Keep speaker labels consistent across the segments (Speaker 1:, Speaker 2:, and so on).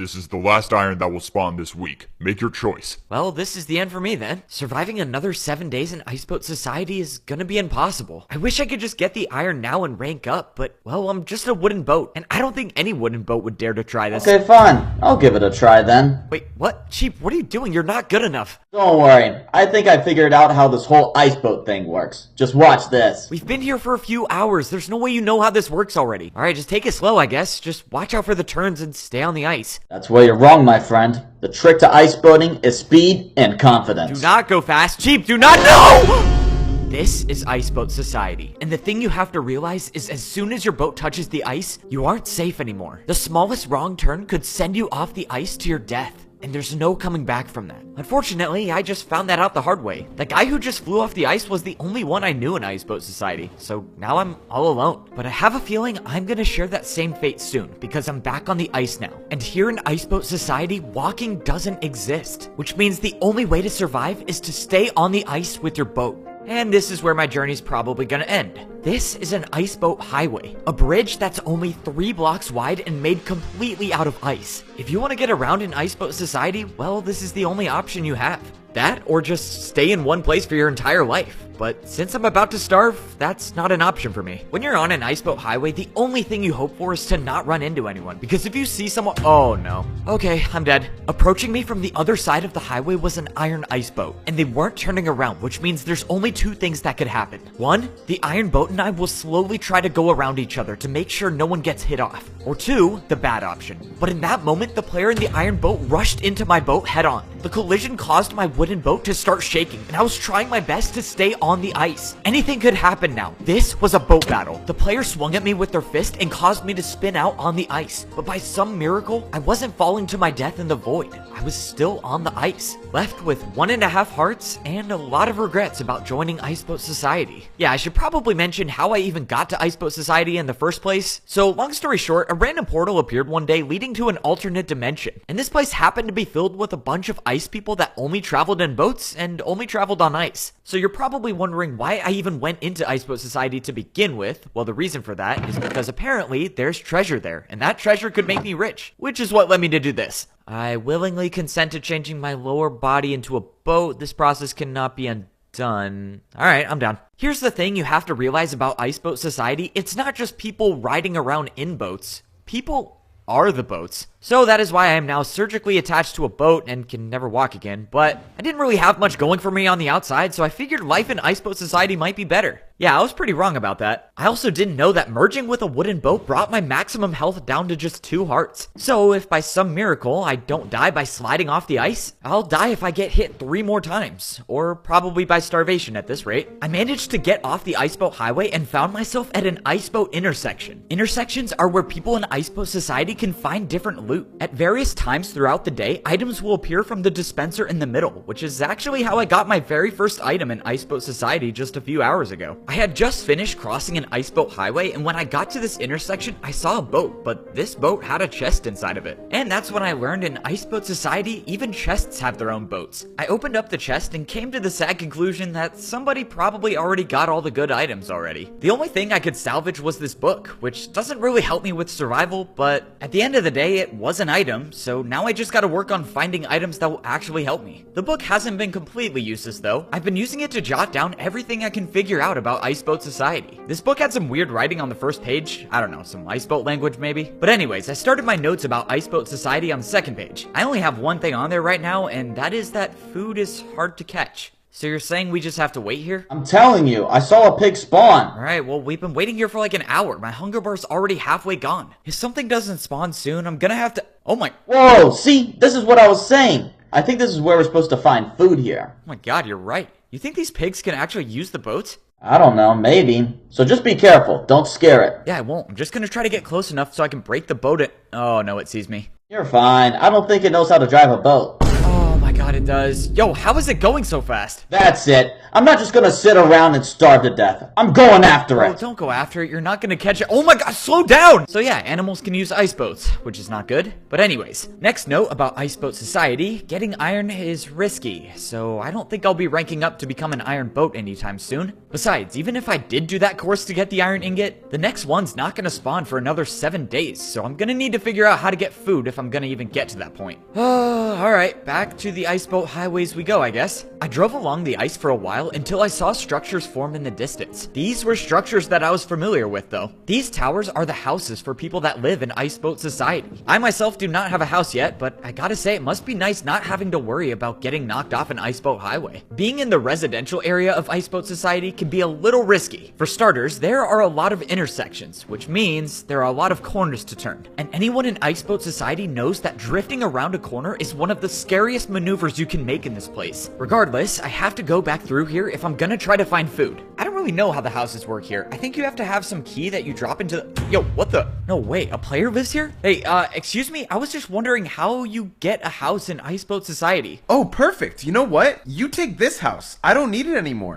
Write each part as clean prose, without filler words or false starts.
Speaker 1: This is the last iron that will spawn this week. Make your choice.
Speaker 2: Well, this is the end for me then. Surviving another 7 days in Iceboat Society is gonna be impossible. I wish I could just get the iron now and rank up, but, well, I'm just a wooden boat, and I don't think any wooden boat would dare to try this.
Speaker 3: Okay, fine. I'll give it a try then.
Speaker 2: Wait, what? Sheep, what are you doing? You're not good enough.
Speaker 3: Don't worry. I think I figured out how this whole iceboat thing works. Just watch this.
Speaker 2: We've been here for a few hours. There's no way you know how this works already. Alright, just take it slow, I guess. Just watch out for the turns and stay on the ice.
Speaker 3: That's where you're wrong, my friend. The trick to iceboating is speed and confidence.
Speaker 2: Do not go fast. Sheep, do not know! This is Iceboat Society, and the thing you have to realize is as soon as your boat touches the ice, you aren't safe anymore. The smallest wrong turn could send you off the ice to your death, and there's no coming back from that. Unfortunately, I just found that out the hard way. The guy who just flew off the ice was the only one I knew in Iceboat Society, so now I'm all alone. But I have a feeling I'm gonna share that same fate soon, because I'm back on the ice now. And here in Iceboat Society, walking doesn't exist, which means the only way to survive is to stay on the ice with your boat. And this is where my journey's probably gonna end. This is an iceboat highway, a bridge that's only 3 blocks wide and made completely out of ice. If you want to get around in Iceboat Society, well, this is the only option you have. That, or just stay in one place for your entire life. But since I'm about to starve, that's not an option for me. When you're on an iceboat highway, the only thing you hope for is to not run into anyone. Because if you see someone— oh no. Okay, I'm dead. Approaching me from the other side of the highway was an iron ice boat. And they weren't turning around, which means there's only 2 things that could happen. 1, the iron boat and I will slowly try to go around each other to make sure no one gets hit off. Or 2, the bad option. But in that moment, the player in the iron boat rushed into my boat head on. The collision caused my wooden boat to start shaking, and I was trying my best to stay on the ice. Anything could happen now. This was a boat battle. The player swung at me with their fist and caused me to spin out on the ice. But by some miracle, I wasn't falling to my death in the void. I was still on the ice, left with 1.5 hearts and a lot of regrets about joining Iceboat Society. Yeah, I should probably mention how I even got to Iceboat Society in the first place. So long story short, a random portal appeared one day leading to an alternate dimension. And this place happened to be filled with a bunch of ice people that only traveled in boats and only traveled on ice. So you're probably wondering why I even went into Iceboat Society to begin with. Well, the reason for that is because apparently there's treasure there, and that treasure could make me rich, which is what led me to do this. I willingly consent to changing my lower body into a boat. This process cannot be undone. Alright, I'm down. Here's the thing you have to realize about Iceboat Society. It's not just people riding around in boats. People are the boats. So that is why I am now surgically attached to a boat and can never walk again. But I didn't really have much going for me on the outside, so I figured life in Iceboat Society might be better. Yeah, I was pretty wrong about that. I also didn't know that merging with a wooden boat brought my maximum health down to just 2 hearts. So if by some miracle I don't die by sliding off the ice, I'll die if I get hit 3 more times. Or probably by starvation at this rate. I managed to get off the Iceboat Highway and found myself at an Iceboat intersection. Intersections are where people in Iceboat Society can find different loot. At various times throughout the day, items will appear from the dispenser in the middle, which is actually how I got my very first item in Iceboat Society just a few hours ago. I had just finished crossing an iceboat highway, and when I got to this intersection, I saw a boat, but this boat had a chest inside of it. And that's when I learned in Iceboat Society, even chests have their own boats. I opened up the chest and came to the sad conclusion that somebody probably already got all the good items already. The only thing I could salvage was this book, which doesn't really help me with survival, but at the end of the day, it was an item, so now I just gotta work on finding items that will actually help me. The book hasn't been completely useless though. I've been using it to jot down everything I can figure out about Iceboat Society. This book had some weird writing on the first page. I don't know, some iceboat language maybe? But anyways, I started my notes about Iceboat Society on the second page. I only have one thing on there right now, and that is that food is hard to catch. So you're saying we just have to wait here?
Speaker 3: I'm telling you, I saw a pig spawn.
Speaker 2: Alright, well, we've been waiting here for like an hour. My hunger bar's already halfway gone. If something doesn't spawn soon, I'm gonna have to— oh my—
Speaker 3: whoa, see? This is what I was saying. I think this is where we're supposed to find food here.
Speaker 2: oh my god, you're right. You think these pigs can actually use the boats?
Speaker 3: I don't know, maybe. So just be careful, don't scare it.
Speaker 2: Yeah, I won't. I'm just gonna try to get close enough so I can break the boat. Oh no, it sees me.
Speaker 3: You're fine. I don't think it knows how to drive a boat.
Speaker 2: Oh my my god, it does. Yo, how is it going so fast?
Speaker 3: That's it. I'm not just gonna sit around and starve to death. I'm going after
Speaker 2: Oh,
Speaker 3: it.
Speaker 2: don't go after it. You're not gonna catch it. Oh my god, slow down! So yeah, animals can use ice boats, which is not good. But anyways, next note about Ice Boat Society, getting iron is risky, so I don't think I'll be ranking up to become an iron boat anytime soon. Besides, even if I did do that course to get the iron ingot, the next one's not gonna spawn for another 7 days, so I'm gonna need to figure out how to get food if I'm gonna even get to that point. Alright, back to the ice boat highways we go, I guess. I drove along the ice for a while until I saw structures form in the distance. These were structures that I was familiar with, though. These towers are the houses for people that live in Ice Boat Society. I myself do not have a house yet, but I gotta say it must be nice not having to worry about getting knocked off an ice boat highway. Being in the residential area of Ice Boat Society can be a little risky. For starters, there are a lot of intersections, which means there are a lot of corners to turn. And anyone in Ice Boat Society knows that drifting around a corner is one of the scariest maneuvers you can make in this place. Regardless, I have to go back through here if I'm gonna try to find food. I don't really know how the houses work here. I think you have to have some key that you drop into the... Yo, what the... No, wait, a player lives here? Hey, excuse me? I was just wondering how you get a house in Ice Boat Society.
Speaker 4: Oh, perfect. You know what? You take this house. I don't need it anymore.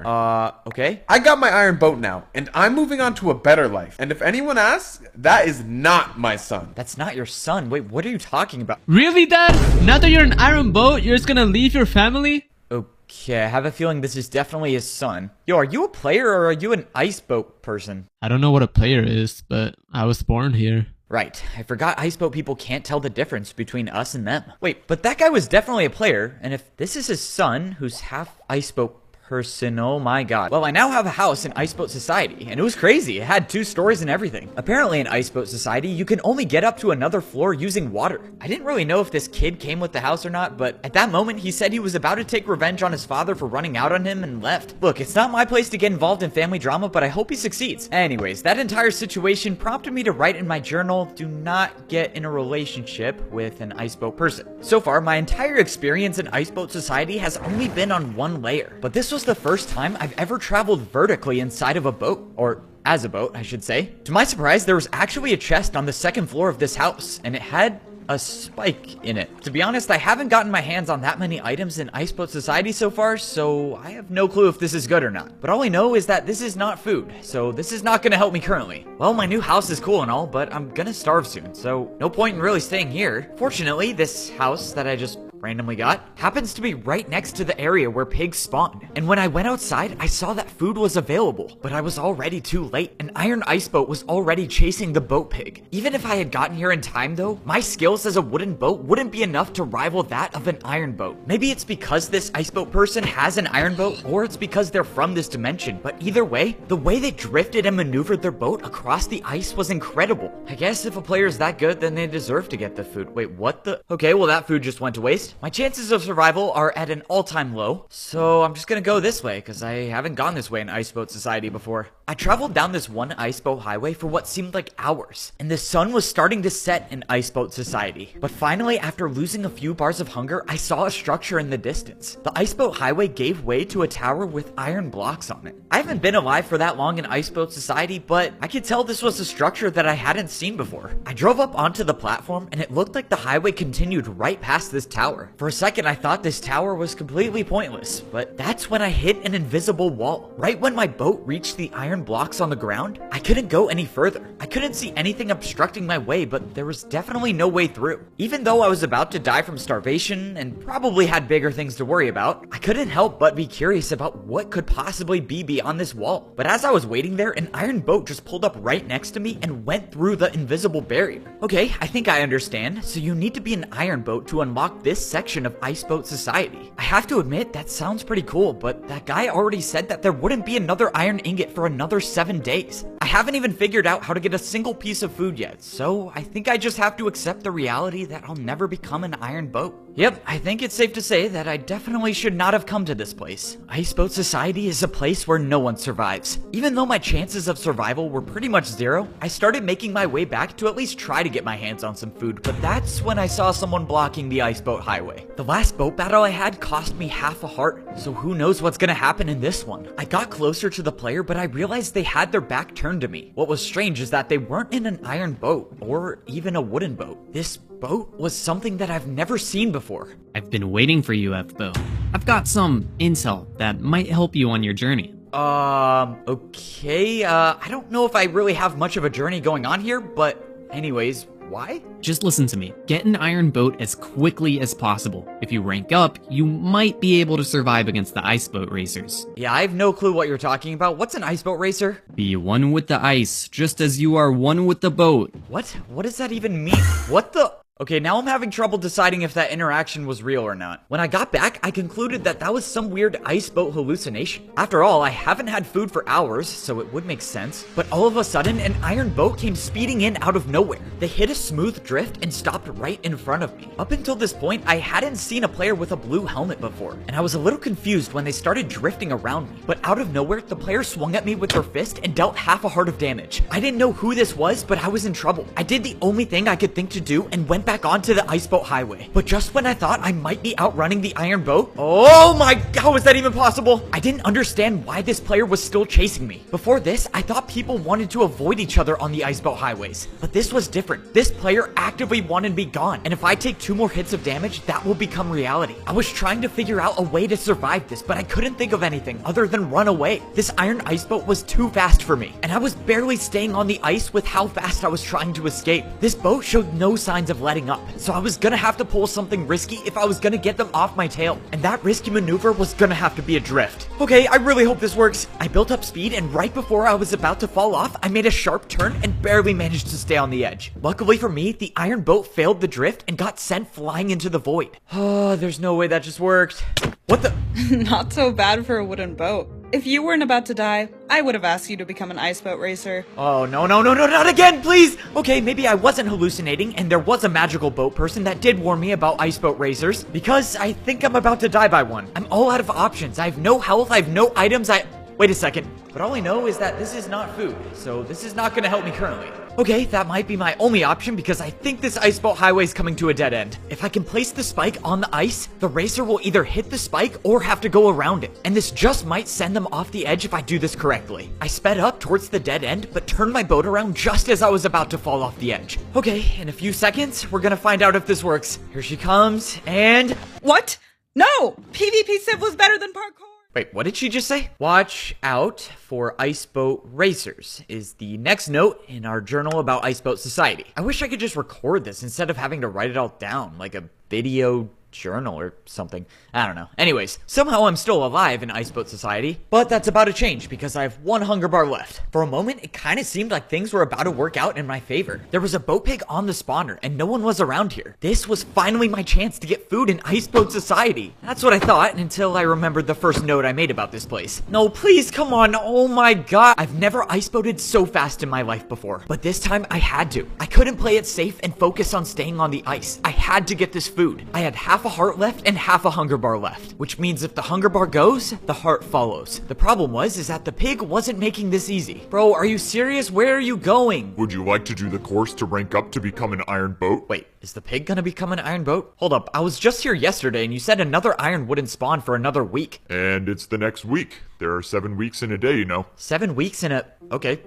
Speaker 2: Okay.
Speaker 4: I got my iron boat now, and I'm moving on to a better life. And if anyone asks, that is not my son.
Speaker 2: That's not your son. Wait, what are you talking about?
Speaker 5: Really, Dad? Now that you're an iron boat, you're just gonna leave your family?
Speaker 2: Okay, I have a feeling this is definitely his son. Yo, are you a player or are you an ice boat person?
Speaker 5: I don't know what a player is, but I was born here.
Speaker 2: Right, I forgot ice boat people can't tell the difference between us and them. Wait, but that guy was definitely a player, and if this is his son, who's half ice boat person, oh my god. Well, I now have a house in Ice Boat Society, and it was crazy. It had 2 stories and everything. Apparently in Ice Boat Society, you can only get up to another floor using water. I didn't really know if this kid came with the house or not, but at that moment, he said he was about to take revenge on his father for running out on him and left. Look, it's not my place to get involved in family drama, but I hope he succeeds. Anyways, that entire situation prompted me to write in my journal, do not get in a relationship with an ice boat person. So far, my entire experience in Ice Boat Society has only been on 1 layer, but this was the first time I've ever traveled vertically inside of a boat, or as a boat, I should say. To my surprise, there was actually a chest on the 2nd floor of this house, and it had a spike in it. To be honest, I haven't gotten my hands on that many items in Ice Boat Society so far, so I have no clue if this is good or not. But all I know is that this is not food, so this is not gonna help me currently. Well, my new house is cool and all, but I'm gonna starve soon, so no point in really staying here. Fortunately, this house that I just randomly got happens to be right next to the area where pigs spawn. And when I went outside, I saw that food was available, but I was already too late. An iron ice boat was already chasing the boat pig. Even if I had gotten here in time though, my skills as a wooden boat wouldn't be enough to rival that of an iron boat. Maybe it's because this ice boat person has an iron boat, or it's because they're from this dimension, but either way, the way they drifted and maneuvered their boat across the ice was incredible. I guess if a player is that good, then they deserve to get the food. Wait, what the? Okay, well that food just went to waste. My chances of survival are at an all-time low, so I'm just gonna go this way, because I haven't gone this way in Ice Boat Society before. I traveled down this one ice boat highway for what seemed like hours, and the sun was starting to set in Ice Boat Society. But finally, after losing a few bars of hunger, I saw a structure in the distance. The ice boat highway gave way to a tower with iron blocks on it. I haven't been alive for that long in Ice Boat Society, but I could tell this was a structure that I hadn't seen before. I drove up onto the platform, and it looked like the highway continued right past this tower. For a second, I thought this tower was completely pointless, but that's when I hit an invisible wall. Right when my boat reached the iron blocks on the ground, I couldn't go any further. I couldn't see anything obstructing my way, but there was definitely no way through. Even though I was about to die from starvation and probably had bigger things to worry about, I couldn't help but be curious about what could possibly be beyond this wall. But as I was waiting there, an iron boat just pulled up right next to me and went through the invisible barrier. Okay, I think I understand. So you need to be an iron boat to unlock this section of Ice Boat Society. I have to admit, that sounds pretty cool, but that guy already said that there wouldn't be another iron ingot for another 7 days. I haven't even figured out how to get a single piece of food yet, so I think I just have to accept the reality that I'll never become an iron boat. Yep, I think it's safe to say that I definitely should not have come to this place. Ice Boat Society is a place where no one survives. Even though my chances of survival were pretty much 0, I started making my way back to at least try to get my hands on some food, but that's when I saw someone blocking the ice boat highway. The last boat battle I had cost me half a heart, so who knows what's gonna happen in this one. I got closer to the player, but I realized they had their back turned to me. What was strange is that they weren't in an iron boat, or even a wooden boat. This boat was something that I've never seen before.
Speaker 5: I've been waiting for you, F-Bo. I've got some intel that might help you on your journey.
Speaker 2: Okay, I don't know if I really have much of a journey going on here, but anyways, why?
Speaker 5: Just listen to me. Get an iron boat as quickly as possible. If you rank up, you might be able to survive against the ice boat racers.
Speaker 2: Yeah, I have no clue what you're talking about. What's an ice boat racer?
Speaker 5: Be one with the ice, just as you are one with the boat.
Speaker 2: What? What does that even mean? What the? Okay, now I'm having trouble deciding if that interaction was real or not. When I got back, I concluded that that was some weird ice boat hallucination. After all, I haven't had food for hours, so it would make sense. But all of a sudden, an iron boat came speeding in out of nowhere. They hit a smooth drift and stopped right in front of me. Up until this point, I hadn't seen a player with a blue helmet before, and I was a little confused when they started drifting around me. But out of nowhere, the player swung at me with their fist and dealt half a heart of damage. I didn't know who this was, but I was in trouble. I did the only thing I could think to do and went back onto the ice boat highway. But just when I thought I might be outrunning the iron boat, oh my god, how is that even possible? I didn't understand why this player was still chasing me. Before this, I thought people wanted to avoid each other on the ice boat highways. But this was different. This player actively wanted me gone, and if I take 2 more hits of damage, that will become reality. I was trying to figure out a way to survive this, but I couldn't think of anything other than run away. This iron ice boat was too fast for me, and I was barely staying on the ice with how fast I was trying to escape. This boat showed no signs of letting up, so I was gonna have to pull something risky if I was gonna get them off my tail. And that risky maneuver was gonna have to be a drift. Okay, I really hope this works. I built up speed, and right before I was about to fall off, I made a sharp turn and barely managed to stay on the edge. Luckily for me, the iron boat failed the drift and got sent flying into the void. Oh, there's no way that just worked. What the?
Speaker 6: Not so bad for a wooden boat. If you weren't about to die, I would have asked you to become an ice boat racer.
Speaker 2: Oh, no, not again, please! Okay, maybe I wasn't hallucinating, and there was a magical boat person that did warn me about ice boat racers, because I think I'm about to die by one. I'm all out of options. I have no health, I have no items, Wait a second. But all I know is that this is not food, so this is not gonna help me currently. Okay, that might be my only option because I think this ice boat highway is coming to a dead end. If I can place the spike on the ice, the racer will either hit the spike or have to go around it. And this just might send them off the edge if I do this correctly. I sped up towards the dead end, but turned my boat around just as I was about to fall off the edge. Okay, in a few seconds, we're gonna find out if this works. Here she comes, and...
Speaker 6: What? No! PvP Civ was better than parkour!
Speaker 2: Wait, what did she just say? Watch out for ice boat racers is the next note in our journal about Ice Boat Society. I wish I could just record this instead of having to write it all down like a video journal or something. I don't know. Anyways, somehow I'm still alive in Ice Boat Society, but that's about to change because I have 1 hunger bar left. For a moment, it kind of seemed like things were about to work out in my favor. There was a boat pig on the spawner and no one was around here. This was finally my chance to get food in Ice Boat Society. That's what I thought until I remembered the first note I made about this place. No, please, come on. Oh my god. I've never ice boated so fast in my life before, but this time I had to. I couldn't play it safe and focus on staying on the ice. I had to get this food. I had half a heart left and half a hunger bar left, which means if the hunger bar goes, the heart follows. The problem is that the pig wasn't making this easy. Bro, are you serious? Where are you going?
Speaker 1: Would you like to do the course to rank up to become an iron boat?
Speaker 2: Wait, is the pig gonna become an iron boat? Hold up, I was just here yesterday and you said another iron wouldn't spawn for another week.
Speaker 1: And it's the next week. There are 7 weeks in a day, you know.
Speaker 2: 7 weeks in a... Okay,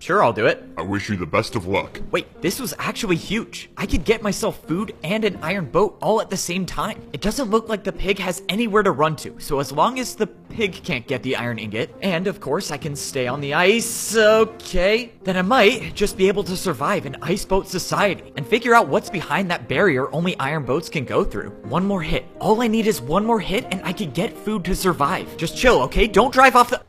Speaker 2: sure, I'll do it.
Speaker 1: I wish you the best of luck.
Speaker 2: Wait, this was actually huge. I could get myself food and an iron boat all at the same time. It doesn't look like the pig has anywhere to run to, so as long as the pig can't get the iron ingot, and of course I can stay on the ice, okay, then I might just be able to survive in Ice Boat Society and figure out what's behind that barrier only iron boats can go through. 1 more hit. All I need is 1 more hit and I could get food to survive. Just chill, okay? Don't drive off the...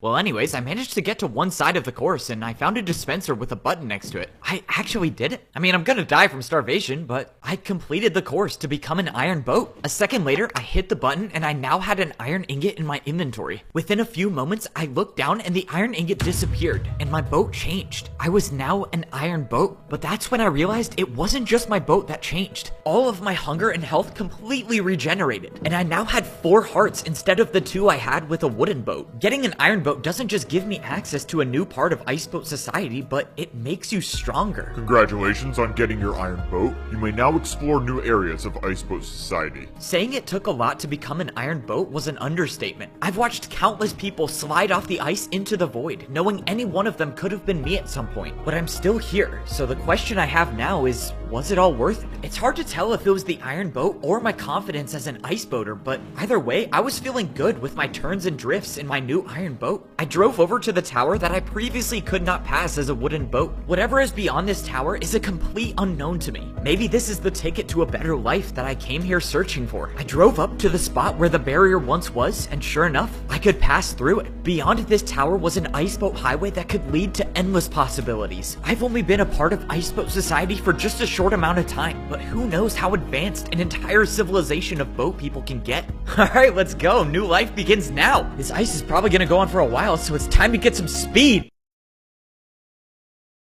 Speaker 2: Well, anyways, I managed to get to one side of the course, and I found a dispenser with a button next to it. I actually did it. I mean, I'm gonna die from starvation, but I completed the course to become an iron boat. A second later, I hit the button, and I now had an iron ingot in my inventory. Within a few moments, I looked down, and the iron ingot disappeared, and my boat changed. I was now an iron boat, but that's when I realized it wasn't just my boat that changed. All of my hunger and health completely regenerated, and I now had 4 hearts instead of the 2 I had with a wooden boat. Getting an iron boat doesn't just give me access to a new part of Ice Boat Society, but it makes you stronger.
Speaker 1: Congratulations on getting your iron boat. You may now now explore new areas of Iceboat society.
Speaker 2: Saying it took a lot to become an iron boat was an understatement. I've watched countless people slide off the ice into the void, knowing any one of them could have been me at some point. But I'm still here, so the question I have now is, was it all worth it? It's hard to tell if it was the iron boat or my confidence as an ice boater, but either way, I was feeling good with my turns and drifts in my new iron boat. I drove over to the tower that I previously could not pass as a wooden boat. Whatever is beyond this tower is a complete unknown to me. Maybe this is the ticket to a better life that I came here searching for. I drove up to the spot where the barrier once was, and sure enough, I could pass through it. Beyond this tower was an iceboat highway that could lead to endless possibilities. I've only been a part of Iceboat Society for just a short amount of time, but who knows how advanced an entire civilization of boat people can get. Alright, let's go. New life begins now. This ice is probably gonna go on for a while, so it's time to get some speed.